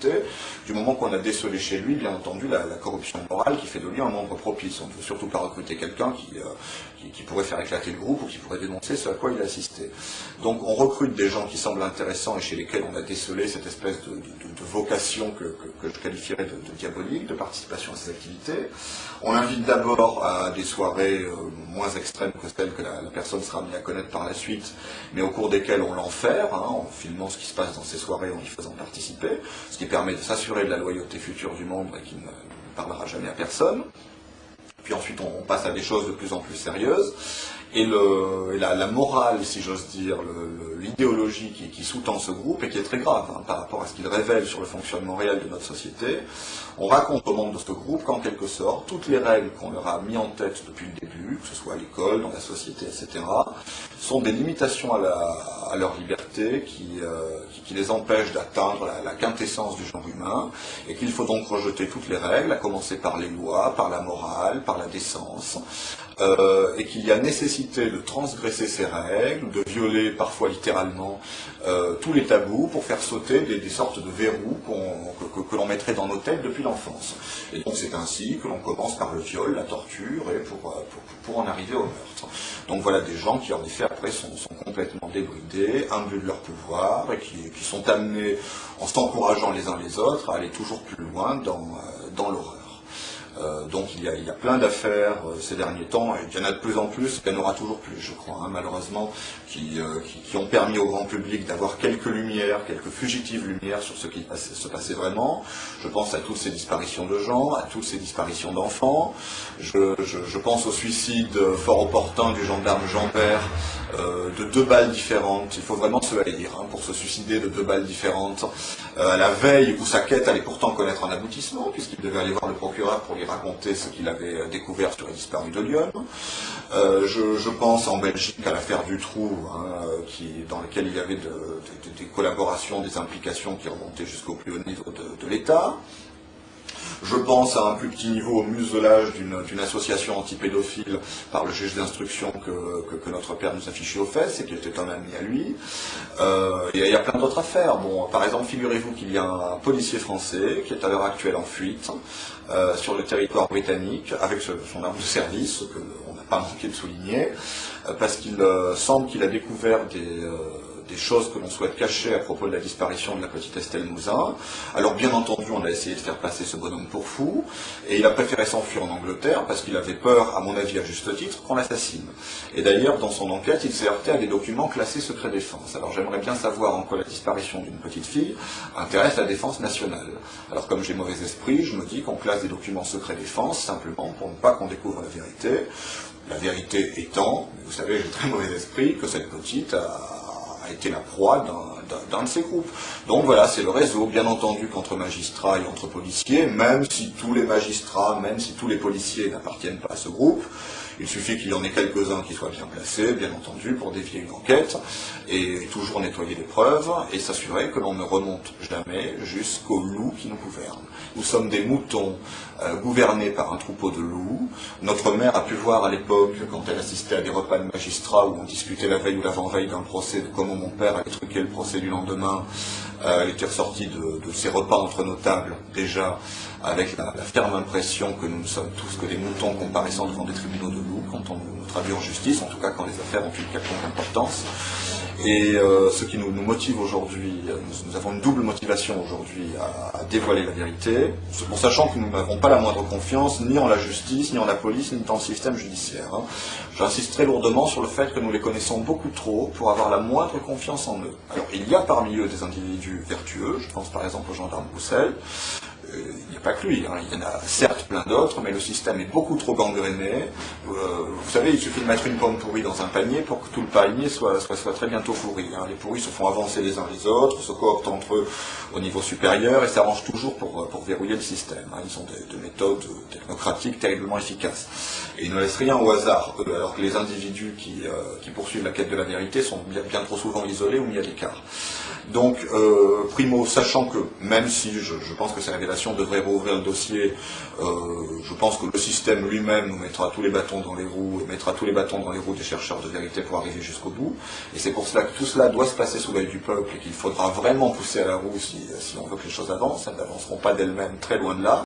activité, du moment qu'on a décelé chez lui, bien entendu, la corruption morale qui fait de lui un membre propice. On ne veut surtout pas recruter quelqu'un qui pourrait faire éclater le groupe ou qui pourrait dénoncer ce à quoi il assistait. Donc on recrute des gens qui semblent intéressants et chez lesquels on a décelé cette espèce de vocation que je qualifierais de diabolique, de participation à ces activités. On l'invite d'abord à des soirées moins extrêmes que celles que la personne sera amenée à connaître par la suite, mais au cours desquelles on l'enferme, en filmant ce qui se passe dans ces soirées, en y faisant participer, ce qui permet de s'assurer de la loyauté future du membre et qui ne parlera jamais à personne. Puis ensuite on passe à des choses de plus en plus sérieuses. Et la morale, si j'ose dire, l'idéologie qui sous-tend ce groupe, et qui est très grave par rapport à ce qu'il révèle sur le fonctionnement réel de notre société, on raconte aux membres de ce groupe qu'en quelque sorte, toutes les règles qu'on leur a mis en tête depuis le début, que ce soit à l'école, dans la société, etc., sont des limitations à leur liberté qui les empêchent d'atteindre la quintessence du genre humain, et qu'il faut donc rejeter toutes les règles, à commencer par les lois, par la morale, par la décence, et qu'il y a nécessité de transgresser ces règles, de violer parfois littéralement tous les tabous pour faire sauter des sortes de verrous que l'on mettrait dans nos têtes depuis l'enfance. Et donc c'est ainsi que l'on commence par le viol, la torture, et pour en arriver au meurtre. Donc voilà des gens qui en effet après sont complètement débridés, imbus de leur pouvoir, et qui sont amenés, en s'encourageant les uns les autres, à aller toujours plus loin dans l'horreur. Donc il y a plein d'affaires ces derniers temps, et il y en a de plus en plus, il y en aura toujours plus, je crois, malheureusement, qui ont permis au grand public d'avoir quelques lumières, quelques fugitives lumières sur ce qui se passait vraiment. Je pense à toutes ces disparitions de gens, à toutes ces disparitions d'enfants. Je pense au suicide fort opportun du gendarme Jean-Père, de 2 balles différentes. Il faut vraiment se haïr pour se suicider de 2 balles différentes, à la veille où sa quête allait pourtant connaître un aboutissement, puisqu'il devait aller voir le procureur pour lui raconter ce qu'il avait découvert sur les disparus de Lyon. Je pense en Belgique à l'affaire Dutroux, dans laquelle il y avait des collaborations, des implications qui remontaient jusqu'au plus haut niveau de l'État. Je pense à un plus petit niveau au muselage d'une association anti-pédophile par le juge d'instruction que notre père nous affichait aux fesses et qui était un ami à lui. Il y a plein d'autres affaires. Bon, par exemple, figurez-vous qu'il y a un policier français qui est à l'heure actuelle en fuite sur le territoire britannique avec son arme de service, ce qu'on n'a pas manqué de souligner, parce qu'il semble qu'il a découvert des choses que l'on souhaite cacher à propos de la disparition de la petite Estelle Mouzin. Alors bien entendu, on a essayé de faire passer ce bonhomme pour fou, et il a préféré s'enfuir en Angleterre parce qu'il avait peur, à mon avis à juste titre, qu'on l'assassine. Et d'ailleurs, dans son enquête, il s'est heurté à des documents classés secret défense. Alors j'aimerais bien savoir en quoi la disparition d'une petite fille intéresse la défense nationale. Alors comme j'ai mauvais esprit, je me dis qu'on classe des documents secret défense simplement pour ne pas qu'on découvre la vérité. La vérité étant, vous savez, j'ai très mauvais esprit, que cette petite a été la proie d'un de ces groupes. Donc voilà, c'est le réseau, bien entendu qu'entre magistrats et entre policiers, même si tous les magistrats, même si tous les policiers n'appartiennent pas à ce groupe, il suffit qu'il y en ait quelques-uns qui soient bien placés, bien entendu, pour dévier une enquête, et toujours nettoyer les preuves, et s'assurer que l'on ne remonte jamais jusqu'aux loups qui nous gouvernent. Nous sommes des moutons gouvernés par un troupeau de loups. Notre mère a pu voir à l'époque, quand elle assistait à des repas de magistrats où on discutait la veille ou l'avant-veille d'un procès, de comment mon père allait truquer le procès du lendemain. Elle était ressortie de ces repas entre nos tables, déjà, avec la ferme impression que nous sommes tous que des moutons comparaissant devant des tribunaux de loups quand on nous traduit en justice, en tout cas quand les affaires ont une quelconque importance. Et ce qui nous motive aujourd'hui, nous avons une double motivation aujourd'hui à dévoiler la vérité, en sachant que nous n'avons pas la moindre confiance ni en la justice, ni en la police, ni dans le système judiciaire. J'insiste très lourdement sur le fait que nous les connaissons beaucoup trop pour avoir la moindre confiance en eux. Alors il y a parmi eux des individus vertueux, je pense par exemple au gendarme Roussel. Il n'y a pas que lui, il y en a certes plein d'autres, mais le système est beaucoup trop gangréné. Vous savez, il suffit de mettre une pomme pourrie dans un panier pour que tout le panier soit très bientôt pourri. Les pourris se font avancer les uns les autres, se cooptent entre eux au niveau supérieur et s'arrangent toujours pour verrouiller le système. Ils ont des méthodes technocratiques terriblement efficaces. Et ils ne laissent rien au hasard, alors que les individus qui poursuivent la quête de la vérité sont bien trop souvent isolés ou mis à l'écart. Donc, primo, sachant que, même si je pense que ces révélations devraient rouvrir le dossier, je pense que le système lui-même nous mettra tous les bâtons dans les roues, et mettra tous les bâtons dans les roues des chercheurs de vérité pour arriver jusqu'au bout. Et c'est pour cela que tout cela doit se passer sous l'œil du peuple et qu'il faudra vraiment pousser à la roue si on veut que les choses avancent. Elles n'avanceront pas d'elles-mêmes, très loin de là.